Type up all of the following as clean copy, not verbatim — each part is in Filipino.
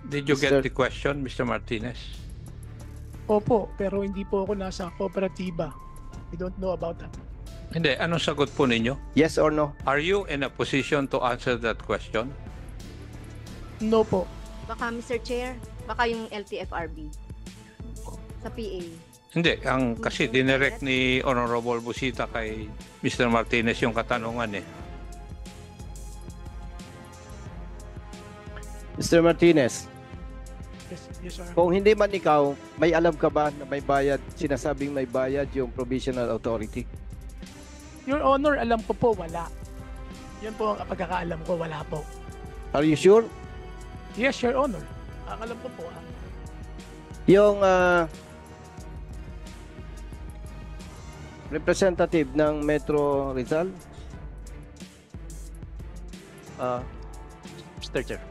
Did you get the question, Mr. Martinez? Opo, pero hindi po ako nasa kooperatiba. I don't know about that. Hindi. Anong sagot po ninyo? Yes or no? Are you in a position to answer that question? No po. Baka Mr. Chair, baka yung LTFRB sa PA. Hindi. Kasi dinirect ni Honorable Busita kay Mr. Martinez yung katanungan eh. Mr. Martinez, Yes, sir. kung hindi man ikaw, may alam ka ba na may bayad, sinasabing may bayad yung provisional authority? Your Honor, alam ko po, wala. Yan po ang pagkakaalam ko, wala po. Are you sure? Yes, Your Honor. Ang alam ko po, Yung representative ng Metro Rizal? Mr. Chair.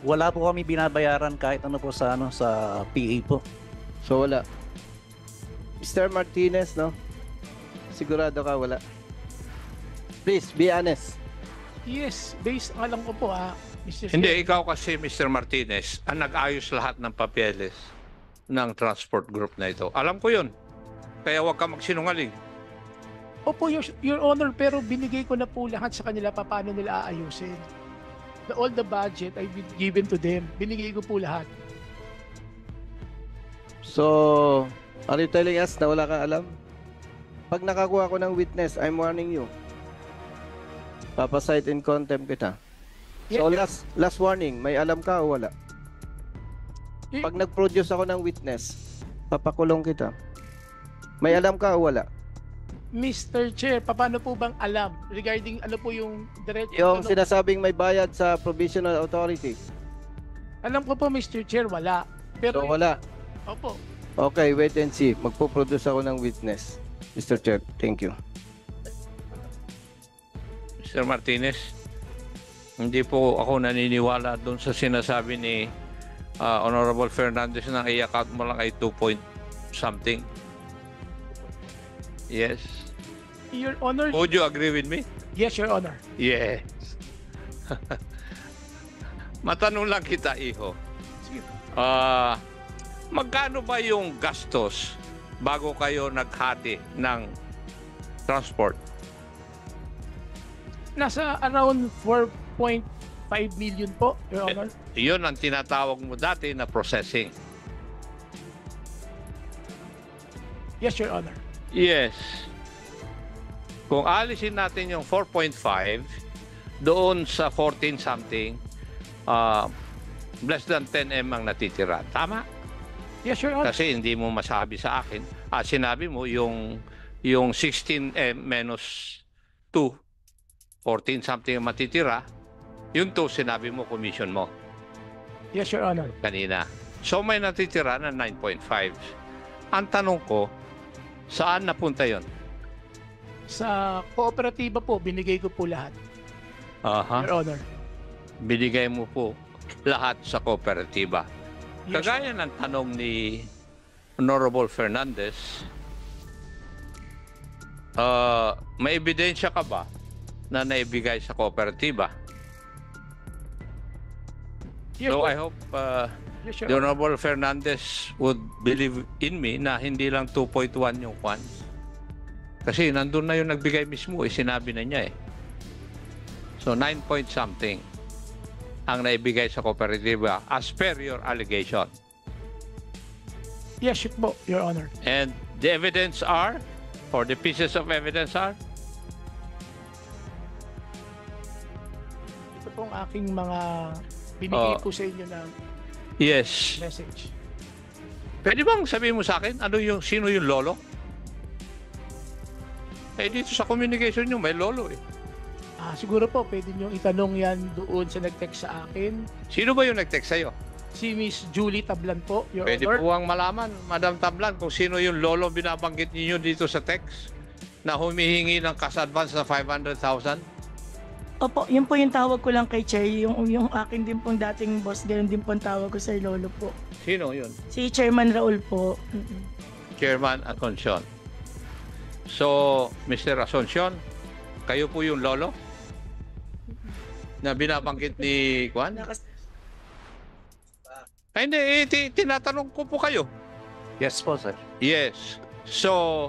Wala po kami binabayaran kahit ano po sa PA po. So wala. Mr. Martinez, no? Sigurado ka wala? Please, be honest. yes, based ang alam ko po, Mr. Hindi. Chair. Ikaw kasi, Mr. Martinez, ang nag-ayos lahat ng papeles ng transport group na ito. Alam ko yun. Kaya huwag ka magsinungaling. Opo, Your Honor, pero binigay ko na po lahat sa kanila paano nila aayusin. All the budget I've been given to them. Binigay ko po lahat. So, are you telling us na wala kang alam? Pag nakakuha ko ng witness, I'm warning you. Papasite in contempt kita. So, last warning, may alam ka o wala? Pag nag-produce ako ng witness, papakulong kita. May alam ka o wala? Mr. Chair, paano po bang alam regarding ano po yung direct Yung sinasabing may bayad sa provisional authority. Alam ko po, Mr. Chair, wala. Pero So, wala. Opo. Okay, wait and see. Magpo-produce ako ng witness. Mr. Chair, thank you. Mr. Martinez, hindi po ako naniniwala doon sa sinasabi ni Honorable Fernandez na i-account mo lang ay 2 point something. Yes. Your Honor. Would you agree with me? Yes, Your Honor. Yes. Matanong lang kita, Iho. Sige. Magkano ba yung gastos bago kayo naghati ng transport? Nasa around 4.5 million po, Your Honor. Yun ang tinatawag mo dati na processing. Yes, Your Honor. Yes. Kung alisin natin yung 4.5 doon sa 14 something, less than 10M ang natitira. Tama? Yes, Your Honor. Kasi hindi mo masabi sa akin. Sinabi mo yung 16M minus 2, 14 something ang matitira, yung 2 sinabi mo commission mo Yes, Your Honor. kanina. So may natitira na 9.5. Ang tanong ko, saan napunta yon? Sa kooperatiba po, binigay ko po lahat, Aha. Your Honor. Binigay mo po lahat sa kooperatiba. Yes, Kagaya ng tanong ni Honorable Fernandez, may ebidensya ka ba na naibigay sa kooperatiba? Yes, So po. I hope Yes, the Your Honor. Honorable Fernandez would believe in me na hindi lang 2.1 yung kwan. Kasi nandun na yung nagbigay mismo, sinabi na niya eh. So 9 point something ang naibigay sa kooperatiba as per your allegation. Yes, po, Your Honor. And the evidence are, or the pieces of evidence are, Ito pong aking mga binigay po sa inyo na yes. message. Pwede bang sabihin mo sa akin, sino yung lolo? Dito sa communication nyo, may lolo eh. Siguro po, pwede nyo itanong yan doon sa nag-text sa akin. Sino ba yung nag-text sa'yo? Si Miss Julie Tablan po, Your Pwede Honor. po ang malaman, Madam Tablan, kung sino yung lolo binabanggit ninyo dito sa text na humihingi ng cash advance na 500,000? Opo, yun po yung tawag ko lang kay Chair. Yung akin din pong dating boss, ganun din po ang tawag ko sa lolo po. Sino yun? Si Chairman Raul po. Chairman Asuncion. So, Mr. Asuncion, kayo po yung lolo na binabanggit ni Juan? Ay, hindi, tinatanong ko po kayo. Yes po, sir. Yes. So,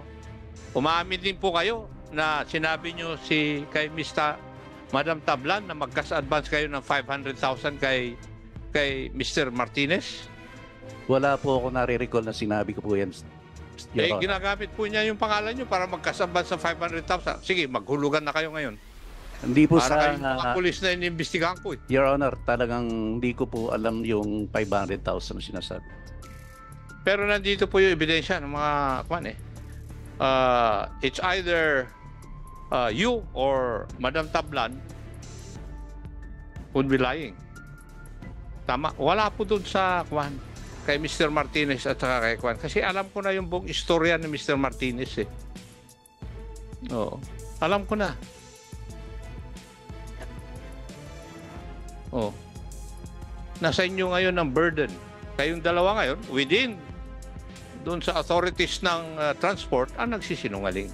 umamin din po kayo na sinabi nyo kay Madam Tablan na mag-cash advance kayo ng 500,000 kay Mr. Martinez? Wala po ako nare-recall na sinabi ko po yan. Your Honor. Ginagamit po niya yung pangalan nyo para mag-cash advance ng 500,000. Sige, maghulugan na kayo ngayon. Hindi po Para sa... kayong mga pulis na inimbestigahan ko. Your Honor, talagang hindi ko po alam yung 500,000 na sinasabi. Pero nandito po yung ebidensya ng mga it's either you or Madam Tablan would be lying. Tama. Wala po dun sa kay Mr. Martinez at saka kay Kasi alam ko na yung buong istorya ni Mr. Martinez eh. Oo. Alam ko na. Oh. Nasa inyo ngayon ang burden. Kayong dalawa ngayon, within doon sa authorities ng transport, ang nagsisinungaling.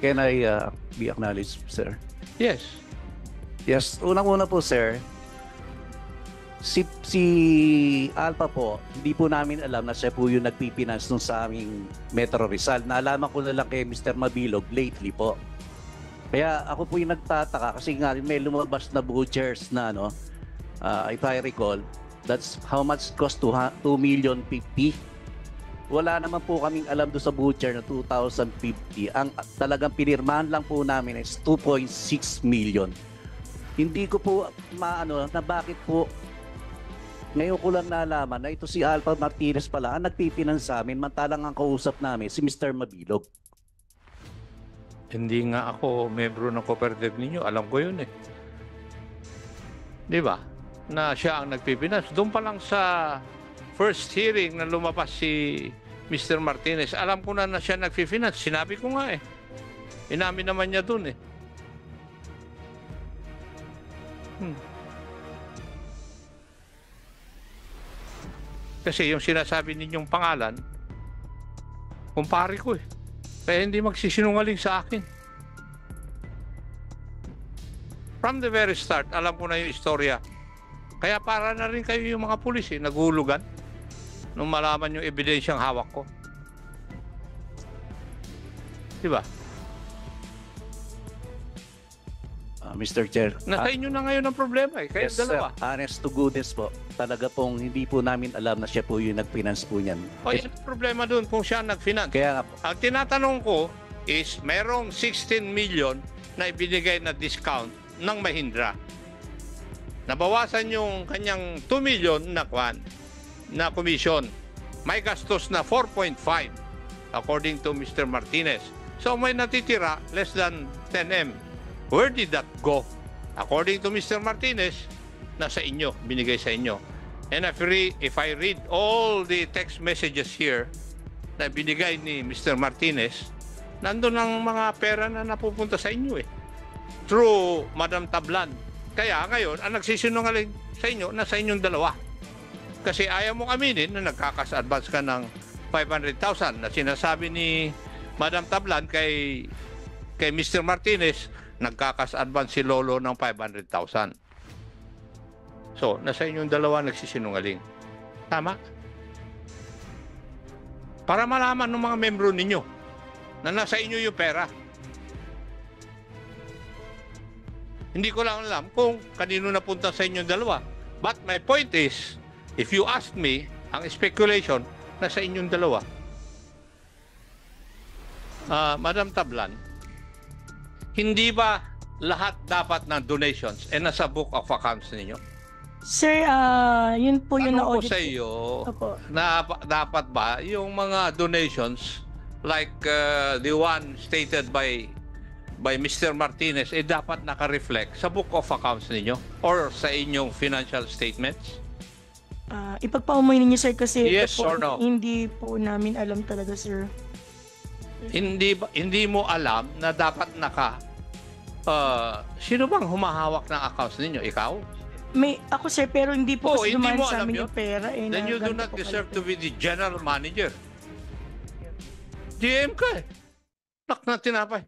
Can I be acknowledged, sir? Yes. Yes. Unang-una po, sir, si Alpha po, hindi po namin alam na siya po yung nagpipinance nung sa aming Metro Rizal. Naalaman ko na lang kay Mr. Mabilog lately po. Kaya ako po yung nagtataka kasi nga may lumabas na vouchers na if I recall, that's how much cost to 2,050,000. Wala naman po kaming alam doon sa voucher na 2,050. Ang talagang pinirmahan lang po namin is 2.6 million. Hindi ko po na bakit po ngayon ko lang nalaman na ito si Alpha Martinez pala ang nagpipinance sa amin mantalang ang kausap namin si Mr. Mabilog. Hindi nga ako membro ng cooperative ninyo. Alam ko yun eh. Di ba? Na siya ang nagpipinance. Doon pa lang sa first hearing na lumabas si Mr. Martinez, alam ko na siya nagpifinance. Sinabi ko nga eh. Inamin naman niya doon eh. Kasi yung sinasabi ninyong pangalan, kumpare ko eh. Kaya hindi magsisinungaling sa akin. From the very start, alam ko na yung istorya. Kaya para na rin kayo yung mga pulis eh, naghulugan nung malaman yung ebidensyang hawak ko. Diba? Mr. Chair. Nasa inyo na ngayon ang problema eh. Kayo Yes, dalawa. sir. Honest to goodness po. Talaga pong hindi po namin alam na siya po yung nag-finance po niyan. O yung problema doon kung siya nag-finance. Kaya nga po. Ang tinatanong ko is merong 16 million na ibinigay na discount ng Mahindra. Nabawasan yung kanyang 2 million na commission. May gastos na 4.5 according to Mr. Martinez. So may natitira less than 10M. Where did that go? According to Mr. Martinez, nasa inyo, binigay sa inyo. And if I read all the text messages here na binigay ni Mr. Martinez, nandun ang mga pera na napupunta sa inyo eh. Through Madam Tablan. Kaya ngayon, ang nagsisinungaling sa inyo, nasa inyong dalawa. Kasi ayaw mong aminin na nagkakas-advance ka ng 500,000 na sinasabi ni Madam Tablan kay Mr. Martinez, nagkakas-advance si Lolo ng 500,000. So, nasa inyong dalawa nagsisinungaling. Tama? Para malaman ng mga membro ninyo na nasa inyo yung pera. Hindi ko lang alam kung kanino napunta sa inyong dalawa. But my point is, if you ask me, ang speculation, nasa inyong dalawa. Madam Tablan, hindi ba lahat dapat ng donations ay nasa book of accounts ninyo? Sir, yun po yung Ano ko na-audit. sa iyo, Opo. na dapat ba yung mga donations like the one stated by Mr. Martinez dapat naka-reflect sa book of accounts ninyo or sa inyong financial statements? Ipagpaumoy ninyo, sir, kasi Yes ito po, or no? hindi po namin alam talaga, sir. Hindi mo alam na dapat sino bang humahawak ng accounts ninyo? Ikaw? Ako, sir, pero hindi po kasi hindi dumaan mo sa alam amin yun? yung pera. Then you do not deserve to be the general manager. GM ka eh. Nak na tinapay.